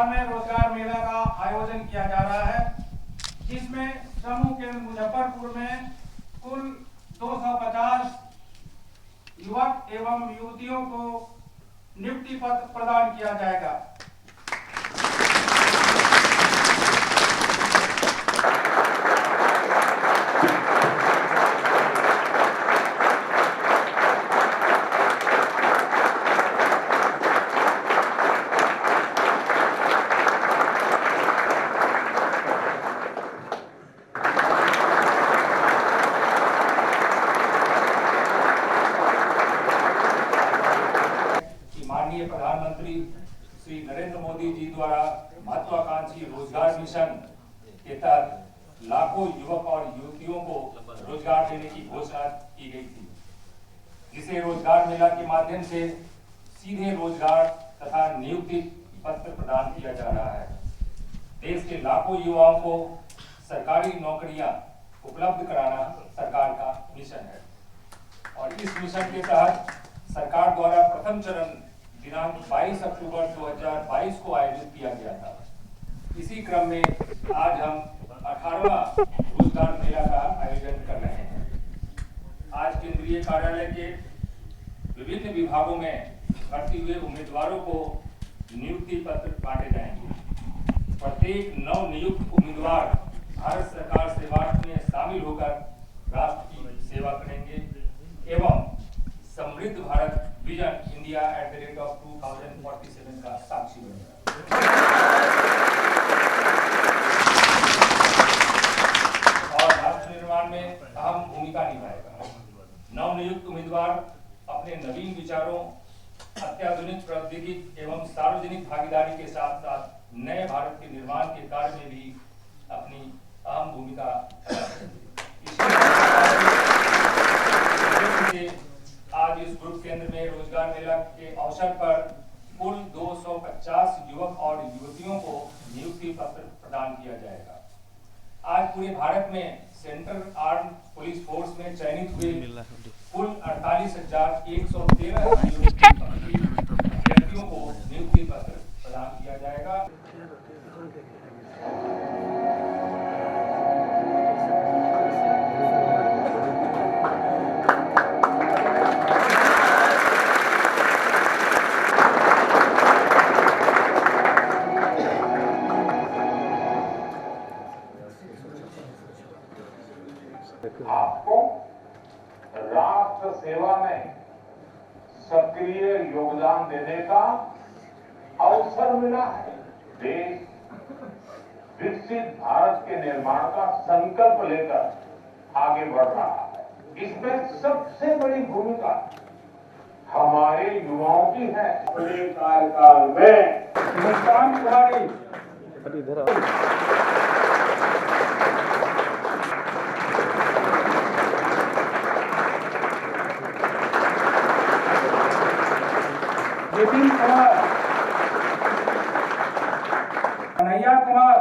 बिहार में रोजगार मेला का आयोजन किया जा रहा है, जिसमें समूह केंद्र मुजफ्फरपुर में कुल 250 युवक एवं युवतियों को नियुक्ति पत्र प्रदान किया जाएगा। माननीय प्रधानमंत्री श्री नरेंद्र मोदी जी द्वारा महत्वाकांक्षी रोजगार मिशन के तहत लाखों युवक और युवतियों को रोजगार देने की घोषणा की गई थी, जिसे रोजगार मेला के माध्यम से सीधे रोजगार तथा नियुक्ति पत्र प्रदान किया जा रहा है। देश के लाखों युवाओं को सरकारी नौकरियां उपलब्ध कराना सरकार का मिशन है और इस मिशन के तहत सरकार द्वारा प्रथम चरण दिनांक 22 अक्टूबर 2022 को आयोजित किया गया था। इसी क्रम में आज हम 18वां रोजगार मेला का आयोजन कर रहे हैं। आज केंद्रीय कार्यालय के विभिन्न विभागों में भर्ती हुए उम्मीदवारों को नियुक्ति पत्र बांटे जाएंगे। प्रत्येक नव नियुक्त उम्मीदवार भारत सरकार सेवा में शामिल होकर राष्ट्र की सेवा करेंगे एवं समृद्ध भारत विजन इंडिया @2047 का साक्षी बनेगा और राष्ट्र निर्माण में अहम भूमिका निभाएगा। नवनियुक्त उम्मीदवार अपने नवीन विचारों, अत्याधुनिक प्रौद्योगिकी एवं सार्वजनिक भागीदारी के साथ साथ नए भारत के निर्माण के कार्य में भी अपनी अहम भूमिका अदा करेंगे। आज इस ग्रुप केंद्र में रोजगार मेला के अवसर पर कुल 250 युवक और युवतियों को नियुक्ति पत्र प्रदान किया जाएगा। आज पूरे भारत में सेंट्रल आर्म पुलिस फोर्स में चयनित हुए कुल 48,113 व्यक्तियों को नियुक्ति पत्र प्रदान किया जाएगा। आपको राष्ट्र सेवा में सक्रिय योगदान देने का अवसर मिला है। देश विकसित भारत के निर्माण का संकल्प लेकर आगे बढ़ रहा है। इसमें सबसे बड़ी भूमिका हमारे युवाओं की है। अपने कार्यकाल में मुस्कान कुमारी नितिन कुमार, कन्हैया कुमार,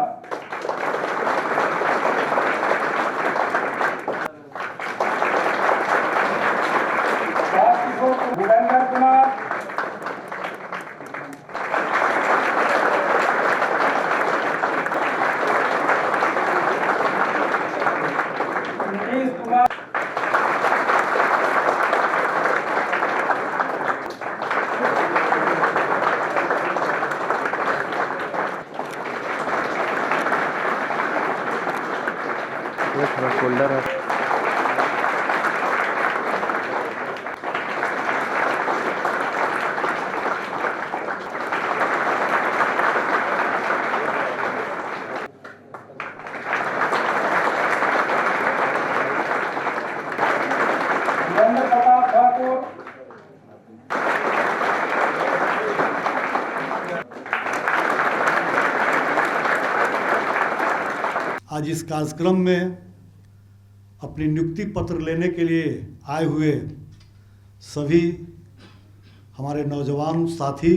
भूपेंद्र कुमार, नीतीश कुमार, फोल्डर है। आज इस कार्यक्रम में अपनी नियुक्ति पत्र लेने के लिए आए हुए सभी हमारे नौजवान साथी,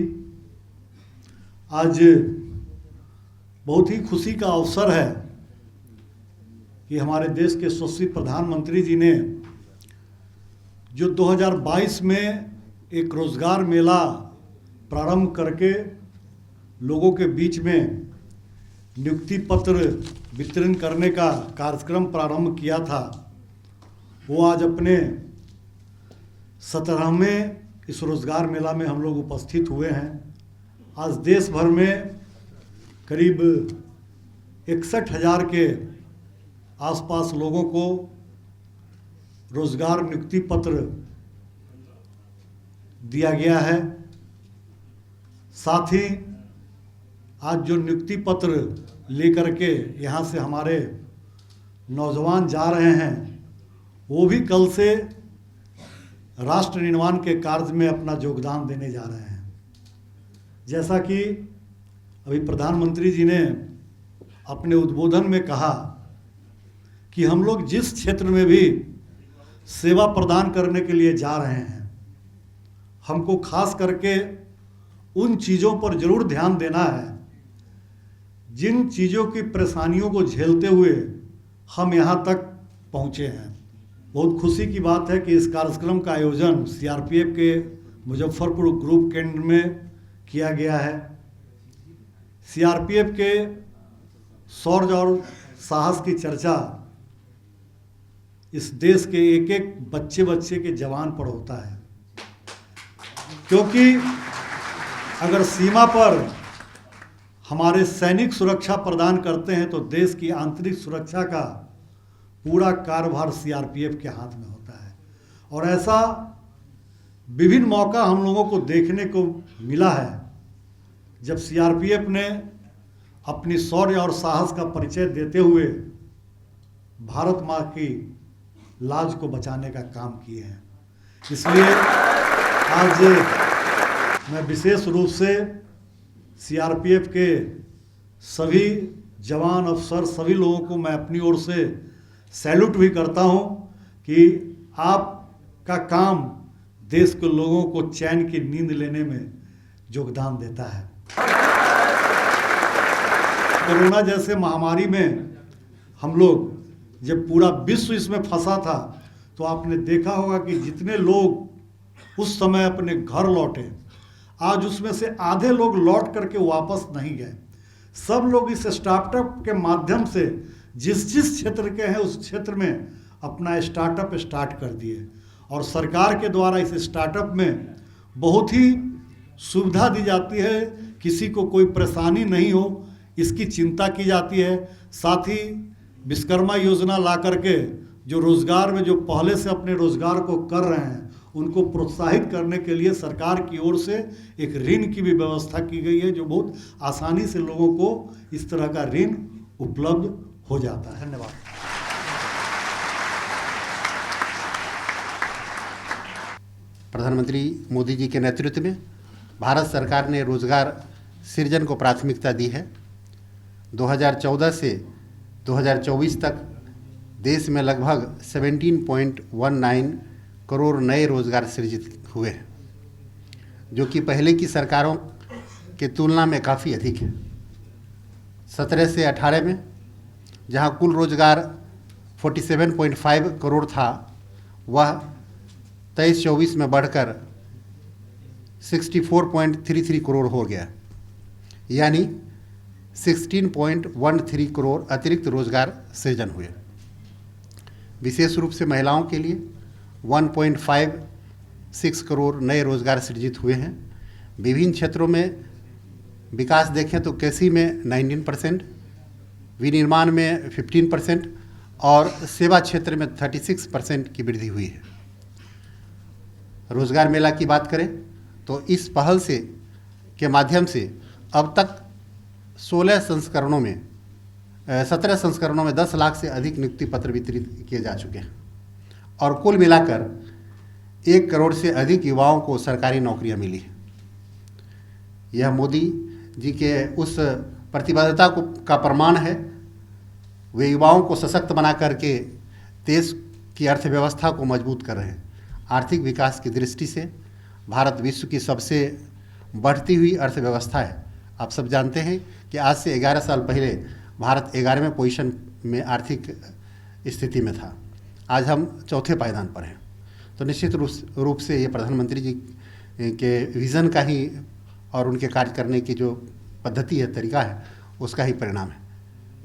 आज बहुत ही खुशी का अवसर है कि हमारे देश के यशस्वी प्रधानमंत्री जी ने जो 2022 में एक रोज़गार मेला प्रारंभ करके लोगों के बीच में नियुक्ति पत्र वितरण करने का कार्यक्रम प्रारंभ किया था, वो आज अपने 17वें इस रोजगार मेला में हम लोग उपस्थित हुए हैं। आज देश भर में करीब 61,000 के आसपास लोगों को रोजगार नियुक्ति पत्र दिया गया है। साथ ही आज जो नियुक्ति पत्र लेकर के यहाँ से हमारे नौजवान जा रहे हैं, वो भी कल से राष्ट्र निर्माण के कार्य में अपना योगदान देने जा रहे हैं। जैसा कि अभी प्रधानमंत्री जी ने अपने उद्बोधन में कहा कि हम लोग जिस क्षेत्र में भी सेवा प्रदान करने के लिए जा रहे हैं, हमको खास करके उन चीज़ों पर जरूर ध्यान देना है जिन चीज़ों की परेशानियों को झेलते हुए हम यहाँ तक पहुँचे हैं। बहुत खुशी की बात है कि इस कार्यक्रम का आयोजन सीआरपीएफ के मुजफ्फरपुर ग्रुप केंद्र में किया गया है। सीआरपीएफ के शौर्य और साहस की चर्चा इस देश के एक एक बच्चे के जवान पर होता है, क्योंकि अगर सीमा पर हमारे सैनिक सुरक्षा प्रदान करते हैं तो देश की आंतरिक सुरक्षा का पूरा कार्यभार सीआरपीएफ के हाथ में होता है। और ऐसा विभिन्न मौका हम लोगों को देखने को मिला है जब सीआरपीएफ ने अपनी शौर्य और साहस का परिचय देते हुए भारत माँ की लाज को बचाने का काम किए हैं। इसलिए आज मैं विशेष रूप से सीआरपीएफ के सभी जवान अफसर सभी लोगों को मैं अपनी ओर से सैल्यूट भी करता हूं कि आपका काम देश के लोगों को चैन की नींद लेने में योगदान देता है। कोरोना जैसे महामारी में हम लोग जब पूरा विश्व इसमें फंसा था तो आपने देखा होगा कि जितने लोग उस समय अपने घर लौटे, आज उसमें से आधे लोग लौट करके वापस नहीं गए। सब लोग इस स्टार्टअप के माध्यम से जिस क्षेत्र के हैं उस क्षेत्र में अपना स्टार्टअप स्टार्ट कर दिए और सरकार के द्वारा इस स्टार्टअप में बहुत ही सुविधा दी जाती है। किसी को कोई परेशानी नहीं हो इसकी चिंता की जाती है। साथ ही विश्वकर्मा योजना ला करके जो रोज़गार में जो पहले से अपने रोज़गार को कर रहे हैं उनको प्रोत्साहित करने के लिए सरकार की ओर से एक ऋण की भी व्यवस्था की गई है, जो बहुत आसानी से लोगों को इस तरह का ऋण उपलब्ध हो जाता है। धन्यवाद। प्रधानमंत्री मोदी जी के नेतृत्व में भारत सरकार ने रोजगार सृजन को प्राथमिकता दी है। 2014 से 2024 तक देश में लगभग 17.19 करोड़ नए रोजगार सृजित हुए हैं, जो कि पहले की सरकारों की तुलना में काफ़ी अधिक है। 17 से 18 में जहां कुल रोजगार 47.5 करोड़ था, वह 23-24 में बढ़कर 64.33 करोड़ हो गया, यानी 16.13 करोड़ अतिरिक्त रोजगार सृजन हुए। विशेष रूप से महिलाओं के लिए 1.56 करोड़ नए रोजगार सृजित हुए हैं। विभिन्न क्षेत्रों में विकास देखें तो कृषि में 19%, विनिर्माण में 15% और सेवा क्षेत्र में 36% की वृद्धि हुई है। रोजगार मेला की बात करें तो इस पहल से के माध्यम से अब तक 17 संस्करणों में 10 लाख से अधिक नियुक्ति पत्र वितरित किए जा चुके हैं और कुल मिलाकर 1 करोड़ से अधिक युवाओं को सरकारी नौकरियां मिली हैं। यह मोदी जी के उस प्रतिबद्धता का प्रमाण है। वे युवाओं को सशक्त बना करके देश की अर्थव्यवस्था को मजबूत कर रहे हैं। आर्थिक विकास की दृष्टि से भारत विश्व की सबसे बढ़ती हुई अर्थव्यवस्था है। आप सब जानते हैं कि आज से 11 साल पहले भारत 11वें पोजीशन में आर्थिक स्थिति में था। आज हम चौथे पायदान पर हैं। तो निश्चित रूप से ये प्रधानमंत्री जी के विज़न का ही और उनके कार्य करने की जो पद्धति है, तरीका है, उसका ही परिणाम है।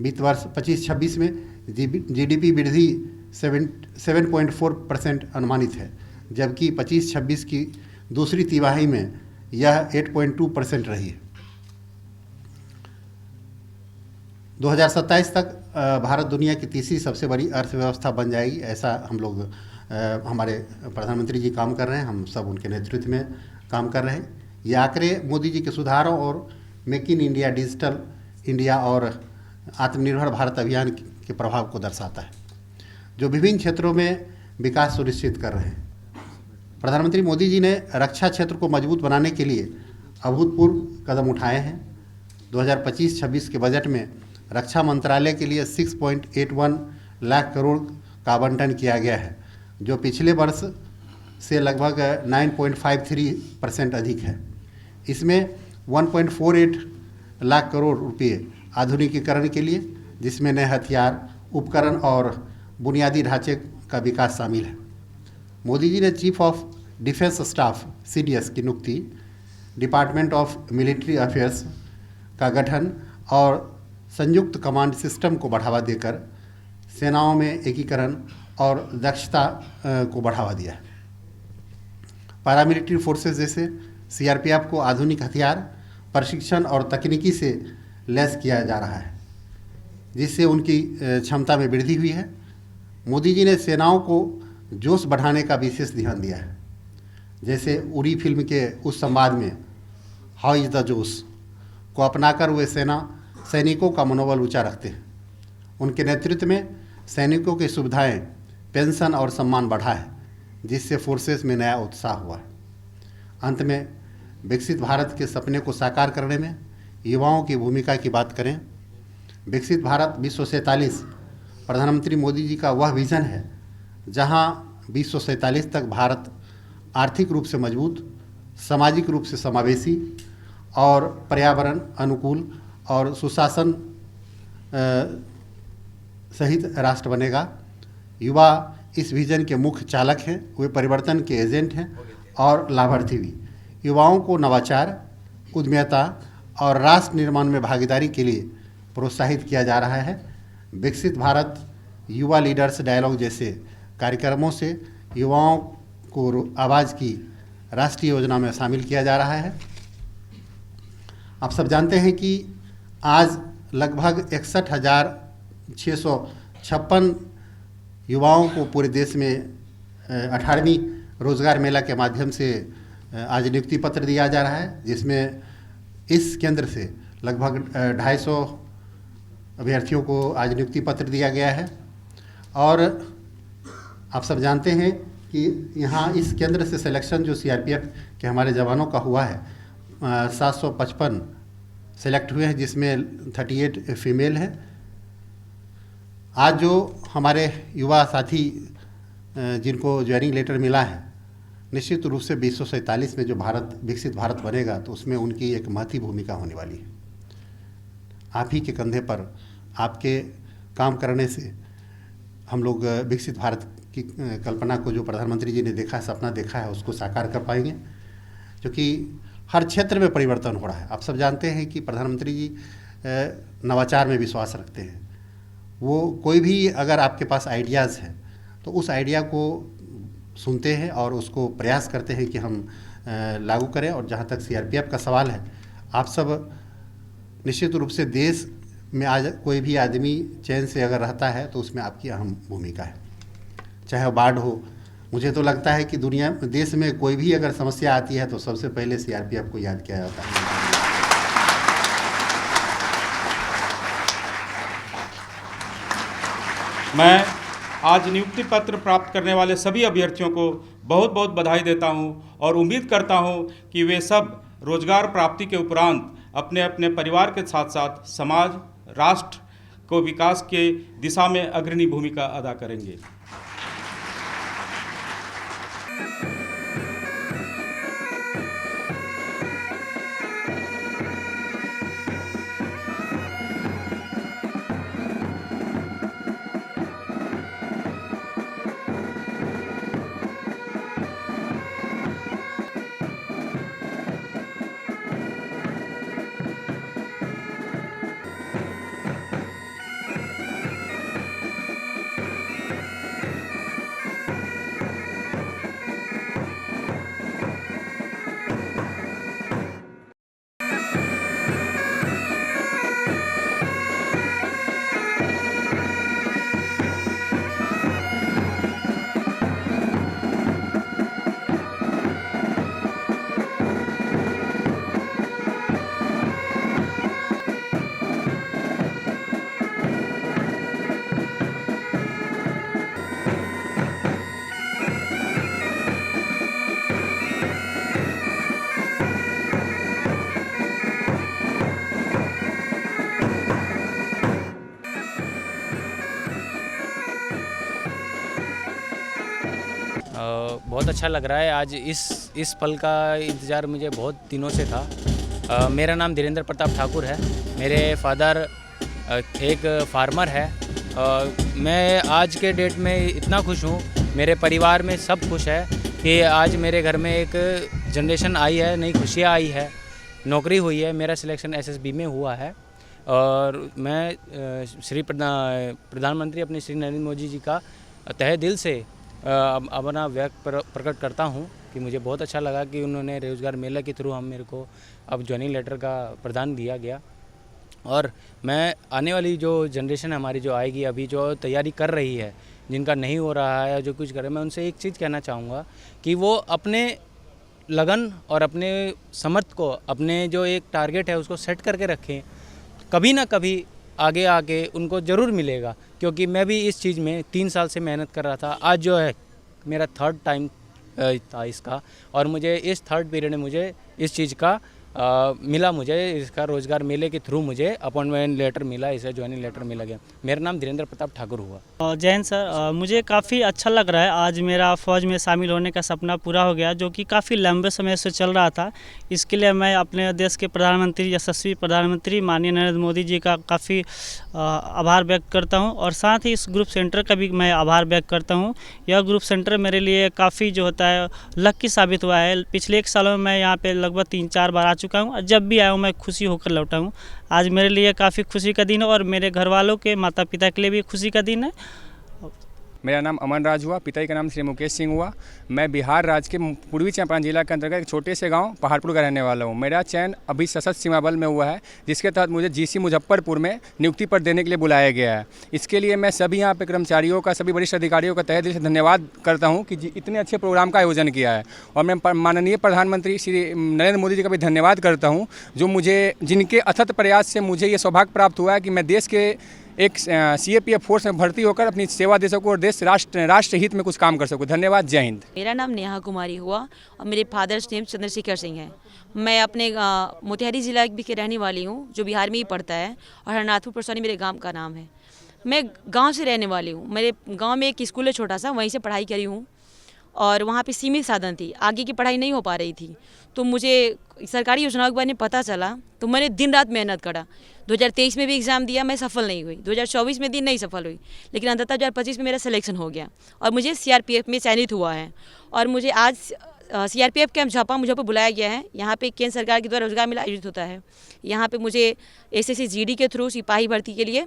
वित्त वर्ष 25-26 में जीडीपी वृद्धि 7.4% अनुमानित है, जबकि 25-26 की दूसरी तिमाही में यह 8.2% रही है। 2027 तक भारत दुनिया की तीसरी सबसे बड़ी अर्थव्यवस्था बन जाएगी, ऐसा हम लोग हमारे प्रधानमंत्री जी काम कर रहे हैं, हम सब उनके नेतृत्व में काम कर रहे हैं। ये आंकड़े मोदी जी के सुधारों और make in India, digital India और आत्मनिर्भर भारत अभियान के प्रभाव को दर्शाता है, जो विभिन्न क्षेत्रों में विकास सुनिश्चित कर रहे हैं। प्रधानमंत्री मोदी जी ने रक्षा क्षेत्र को मजबूत बनाने के लिए अभूतपूर्व कदम उठाए हैं। 2025-26 के बजट में रक्षा मंत्रालय के लिए 6.81 लाख करोड़ का आवंटन किया गया है, जो पिछले वर्ष से लगभग 9.53% अधिक है। इसमें 1.48 लाख करोड़ रुपये आधुनिकीकरण के लिए, जिसमें नए हथियार, उपकरण और बुनियादी ढांचे का विकास शामिल है। मोदी जी ने chief of defence staff CDS की नियुक्ति, डिपार्टमेंट ऑफ मिलिट्री अफेयर्स का गठन और संयुक्त कमांड सिस्टम को बढ़ावा देकर सेनाओं में एकीकरण और दक्षता को बढ़ावा दिया है। पैरामिलिट्री फोर्सेस जैसे CRPF को आधुनिक हथियार, प्रशिक्षण और तकनीकी से लैस किया जा रहा है, जिससे उनकी क्षमता में वृद्धि हुई है। मोदी जी ने सेनाओं को जोश बढ़ाने का विशेष ध्यान दिया है, जैसे उरी फिल्म के उस संवाद में हाउ इज़ द जोश को अपनाकर वे सैनिकों का मनोबल ऊंचा रखते हैं। उनके नेतृत्व में सैनिकों की सुविधाएं, पेंशन और सम्मान बढ़ा है, जिससे फोर्सेस में नया उत्साह हुआ है। अंत में विकसित भारत के सपने को साकार करने में युवाओं की भूमिका की बात करें। विकसित भारत 2047 प्रधानमंत्री मोदी जी का वह विज़न है जहां 2047 तक भारत आर्थिक रूप से मजबूत, सामाजिक रूप से समावेशी और पर्यावरण अनुकूल और सुशासन सहित राष्ट्र बनेगा। युवा इस विजन के मुख्य चालक हैं, वे परिवर्तन के एजेंट हैं और लाभार्थी भी। युवाओं को नवाचार, उद्यमिता और राष्ट्र निर्माण में भागीदारी के लिए प्रोत्साहित किया जा रहा है। विकसित भारत युवा लीडर्स डायलॉग जैसे कार्यक्रमों से युवाओं को आवाज़ की राष्ट्रीय योजना में शामिल किया जा रहा है। आप सब जानते हैं कि आज लगभग 61,656 युवाओं को पूरे देश में 18वीं रोजगार मेला के माध्यम से आज नियुक्ति पत्र दिया जा रहा है, जिसमें इस केंद्र से लगभग 250 अभ्यर्थियों को आज नियुक्ति पत्र दिया गया है। और आप सब जानते हैं कि यहाँ इस केंद्र से सिलेक्शन जो CRPF के हमारे जवानों का हुआ है, 755 सेलेक्ट हुए हैं, जिसमें 38 फीमेल हैं। आज जो हमारे युवा साथी जिनको ज्वाइनिंग लेटर मिला है, निश्चित रूप से 2047 में जो विकसित भारत बनेगा तो उसमें उनकी एक महती भूमिका होने वाली है। आप ही के कंधे पर आपके काम करने से हम लोग विकसित भारत की कल्पना को जो प्रधानमंत्री जी ने देखा, सपना देखा है, उसको साकार कर पाएंगे, क्योंकि हर क्षेत्र में परिवर्तन हो रहा है। आप सब जानते हैं कि प्रधानमंत्री जी नवाचार में विश्वास रखते हैं। वो कोई भी अगर आपके पास आइडियाज़ है तो उस आइडिया को सुनते हैं और उसको प्रयास करते हैं कि हम लागू करें। और जहाँ तक CRPF का सवाल है, आप सब निश्चित रूप से देश में आज कोई भी आदमी चैन से अगर रहता है तो उसमें आपकी अहम भूमिका है, चाहे वो बाढ़ हो। मुझे तो लगता है कि देश में कोई भी अगर समस्या आती है तो सबसे पहले CRPF को याद किया जाता है। मैं आज नियुक्ति पत्र प्राप्त करने वाले सभी अभ्यर्थियों को बहुत बहुत बधाई देता हूं और उम्मीद करता हूं कि वे सब रोजगार प्राप्ति के उपरांत अपने अपने परिवार के साथ साथ समाज, राष्ट्र को विकास के दिशा में अग्रणी भूमिका अदा करेंगे। बहुत अच्छा लग रहा है। आज इस पल का इंतज़ार मुझे बहुत दिनों से था। मेरा नाम धीरेन्द्र प्रताप ठाकुर है। मेरे फादर एक फार्मर है। मैं आज के डेट में इतना खुश हूँ, मेरे परिवार में सब खुश है कि आज मेरे घर में एक जनरेशन आई है, नई खुशियाँ आई है, नौकरी हुई है। मेरा सिलेक्शन एसएसबी में हुआ है और मैं श्री प्रधानमंत्री अपने श्री नरेंद्र मोदी जी का तहे दिल से अपना व्यक्त प्रकट करता हूं कि मुझे बहुत अच्छा लगा कि उन्होंने रोज़गार मेला के थ्रू मेरे को अब ज्वाइनिंग लेटर का प्रदान दिया गया। और मैं आने वाली जो जनरेशन हमारी जो आएगी, अभी जो तैयारी कर रही है, जिनका नहीं हो रहा है, जो कुछ कर रहे हैं, मैं उनसे एक चीज़ कहना चाहूँगा कि वो अपने लगन और अपने समर्थ को, अपने जो एक टारगेट है उसको सेट करके रखें। कभी ना कभी आगे आके उनको ज़रूर मिलेगा, क्योंकि मैं भी इस चीज़ में 3 साल से मेहनत कर रहा था। आज जो है मेरा 3rd टाइम था इसका, और मुझे इस 3rd पीरियड में मुझे इस चीज़ का मिला, मुझे इसका रोज़गार मेले के थ्रू मुझे अपॉइंटमेंट लेटर मिला, इसे ज्वाइनिंग लेटर मिला गया। मेरा नाम धीरेन्द्र प्रताप ठाकुर हुआ। जय हिंद सर। मुझे काफ़ी अच्छा लग रहा है। आज मेरा फ़ौज में शामिल होने का सपना पूरा हो गया, जो कि काफ़ी लंबे समय से चल रहा था। इसके लिए मैं अपने देश के प्रधानमंत्री, यशस्वी प्रधानमंत्री माननीय नरेंद्र मोदी जी का काफ़ी आभार व्यक्त करता हूं, और साथ ही इस ग्रुप सेंटर का भी मैं आभार व्यक्त करता हूं। यह ग्रुप सेंटर मेरे लिए काफ़ी जो होता है लकी साबित हुआ है। पिछले 1 सालों में मैं यहाँ पे लगभग 3-4 बार आ चुका हूँ, और जब भी आया हूँ मैं खुशी होकर लौटा हूँ। आज मेरे लिए काफ़ी खुशी का दिन है, और मेरे घर वालों के, माता पिता के लिए भी खुशी का दिन है। मेरा नाम अमन राज हुआ, पिता का नाम श्री मुकेश सिंह हुआ। मैं बिहार राज्य के पूर्वी चंपारण जिला के अंतर्गत एक छोटे से गांव पहाड़पुर का रहने वाला हूं। मेरा चयन अभी सशस्त्र सीमा बल में हुआ है, जिसके तहत मुझे जीसी मुजफ्फरपुर में नियुक्ति पर देने के लिए बुलाया गया है। इसके लिए मैं सभी यहाँ पे कर्मचारियों का, सभी वरिष्ठ अधिकारियों का तहे दिल से धन्यवाद करता हूँ कि इतने अच्छे प्रोग्राम का आयोजन किया है। और मैं माननीय प्रधानमंत्री श्री नरेंद्र मोदी जी का भी धन्यवाद करता हूँ, जो जिनके अथक प्रयास से मुझे ये सौभाग्य प्राप्त हुआ है कि मैं देश के एक सीएपीएफ फोर्स में भर्ती होकर अपनी सेवा दे सकूं और देश राष्ट्र हित में कुछ काम कर सकूं। धन्यवाद। जय हिंद। मेरा नाम नेहा कुमारी हुआ और मेरे फादर्स नेम चंद्रशेखर सिंह है। मैं अपने मोतिहारी ज़िला की रहने वाली हूँ, जो बिहार में ही पड़ता है, और हरनाथपुर परसौनी मेरे गांव का नाम है। मैं गांव से रहने वाली हूँ। मेरे गांव में एक स्कूल है छोटा सा, वहीं से पढ़ाई करी हूँ, और वहाँ पे सीमित साधन थी, आगे की पढ़ाई नहीं हो पा रही थी। तो मुझे सरकारी योजनाओं के बारे में पता चला, तो मैंने दिन रात मेहनत करा। 2023 में भी एग्ज़ाम दिया, मैं सफल नहीं हुई। 2024 में नहीं सफल हुई, लेकिन अंततः 2025 में मेरा सिलेक्शन हो गया और मुझे सीआरपीएफ में चयनित हुआ है। और मुझे आज सीआरपीएफ कैंप झापा मुझे बुलाया गया है। यहाँ पे केंद्र सरकार के द्वारा रोजगार मेला आयोजित होता है। यहाँ पे मुझे एसएससी जीडी के थ्रू सिपाही भर्ती के लिए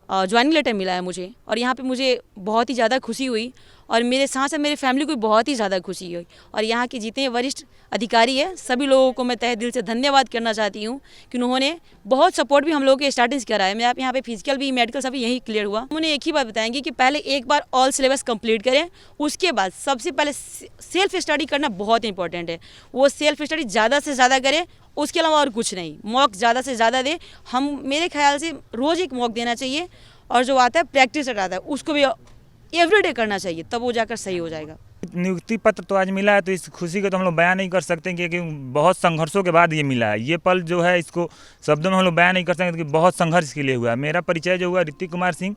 ज्वाइनिंग लेटर मिला है मुझे, और यहाँ पे मुझे बहुत ही ज़्यादा खुशी हुई, और मेरे साथ साथ मेरे फैमिली को बहुत ही ज़्यादा खुशी हुई। और यहाँ के जितने वरिष्ठ अधिकारी हैं, सभी लोगों को मैं तहे दिल से धन्यवाद करना चाहती हूँ कि उन्होंने बहुत सपोर्ट भी हम लोगों के स्टार्टिंग करा है। मैं यहाँ पे फिजिकल भी, मेडिकल सभी यहीं क्लियर हुआ। उन्होंने एक ही बात बताएंगे कि पहले एक बार ऑल सिलेबस कंप्लीट करें, उसके बाद सबसे पहले सेल्फ स्टडी करना बहुत इंपॉर्टेंट है। वो सेल्फ स्टडी ज़्यादा से ज़्यादा करें, उसके अलावा और कुछ नहीं। मॉक ज़्यादा से ज़्यादा दे। मेरे ख्याल से रोज़ एक मॉक देना चाहिए, और जो आता है प्रैक्टिस आता है उसको भी एवरीडे करना चाहिए, तब वो जाकर सही हो जाएगा। नियुक्ति पत्र तो आज मिला है, तो इस खुशी को तो हम लोग बयान नहीं कर सकते, क्योंकि बहुत संघर्षों के बाद ये मिला है। ये पल जो है, इसको शब्दों में हम लोग बयान नहीं कर सकते कि बहुत संघर्ष के लिए हुआ है। मेरा परिचय जो हुआ, ऋतिक कुमार सिंह,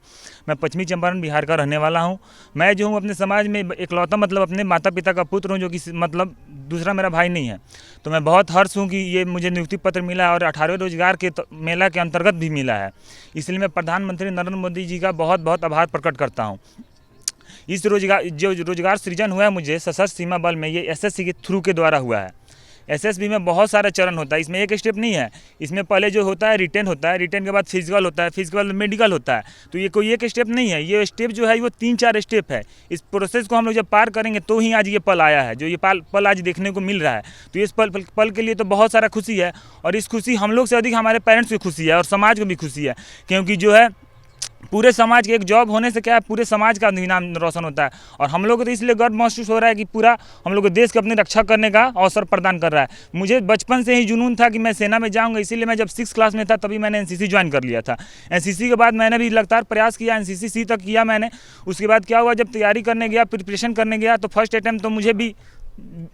मैं पश्चिमी चंपारण बिहार का रहने वाला हूँ। मैं जो हूँ अपने समाज में इकलौता मतलब अपने माता पिता का पुत्र हूँ, जो कि मतलब दूसरा मेरा भाई नहीं है। तो मैं बहुत हर्ष हूँ कि ये मुझे नियुक्ति पत्र मिला है, और 18वें रोजगार के मेला के अंतर्गत भी मिला है। इसलिए मैं प्रधानमंत्री नरेंद्र मोदी जी का बहुत बहुत आभार प्रकट करता हूँ। इस रोजगार सृजन हुआ है मुझे सशस्त्र सीमा बल में, ये एसएससी के थ्रू के द्वारा हुआ है। एसएसबी में बहुत सारा चरण होता है, इसमें एक स्टेप नहीं है। इसमें पहले जो होता है रिटेन होता है, रिटेन के बाद फिजिकल होता है, फिजिकल मेडिकल होता है। तो ये कोई एक स्टेप नहीं है, ये स्टेप जो है वो 3-4 स्टेप है। इस प्रोसेस को हम लोग जब पार करेंगे तो ही आज ये पल आया है, जो ये पल आज देखने को मिल रहा है। तो इस पल के लिए तो बहुत सारा खुशी है, और इस खुशी हम लोग से अधिक हमारे पेरेंट्स की खुशी है, और समाज को भी खुशी है, क्योंकि जो है पूरे समाज के एक जॉब होने से क्या है, पूरे समाज का नाम रोशन होता है। और हम लोग को तो इसलिए गर्व महसूस हो रहा है कि पूरा हम लोग को देश की अपनी रक्षा करने का अवसर प्रदान कर रहा है। मुझे बचपन से ही जुनून था कि मैं सेना में जाऊंगा, इसीलिए मैं जब 6th क्लास में था तभी मैंने एनसीसी ज्वाइन कर लिया था। एनसीसी के बाद मैंने भी लगातार प्रयास किया, एनसीसी सी तक किया मैंने। उसके बाद क्या हुआ, जब तैयारी करने गया, प्रिपरेशन करने गया, तो फर्स्ट अटैम्प्ट तो मुझे भी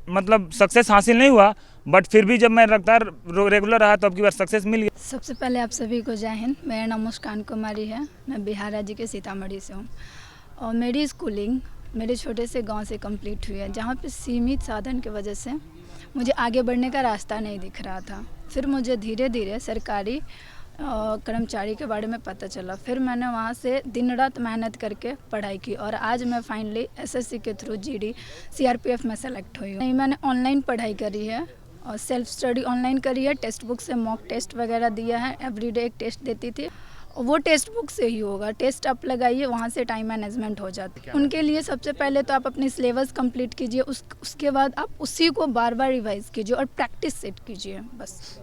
मतलब सक्सेस हासिल नहीं हुआ, बट फिर भी जब मैं लगातार रेगुलर रहा तो अब की बार सक्सेस मिल गया। सबसे पहले आप सभी को जय हिंद। मेरा नाम मुस्कान कुमारी है, मैं बिहार राज्य के सीतामढ़ी से हूँ, और मेरी स्कूलिंग मेरे छोटे से गांव से कंप्लीट हुई है, जहां पे सीमित साधन की वजह से मुझे आगे बढ़ने का रास्ता नहीं दिख रहा था। फिर मुझे धीरे धीरे सरकारी कर्मचारी के बारे में पता चला। फिर मैंने वहाँ से दिन रात मेहनत करके पढ़ाई की और आज मैं फाइनली एसएससी के थ्रू जीडी सीआरपीएफ में सेलेक्ट हुई हूँ। नहीं, मैंने ऑनलाइन पढ़ाई करी है और सेल्फ स्टडी ऑनलाइन करी है। टेक्स्ट बुक से मॉक टेस्ट वगैरह दिया है, एवरीडे एक टेस्ट देती थी। वो टेक्स्ट बुक से ही होगा, टेस्ट आप लगाइए, वहाँ से टाइम मैनेजमेंट हो जाती है। उनके लिए सबसे पहले तो आप अपनी सिलेबस कंप्लीट कीजिए, उसके बाद आप उसी को बार बार रिवाइज कीजिए और प्रैक्टिस सेट कीजिए बस।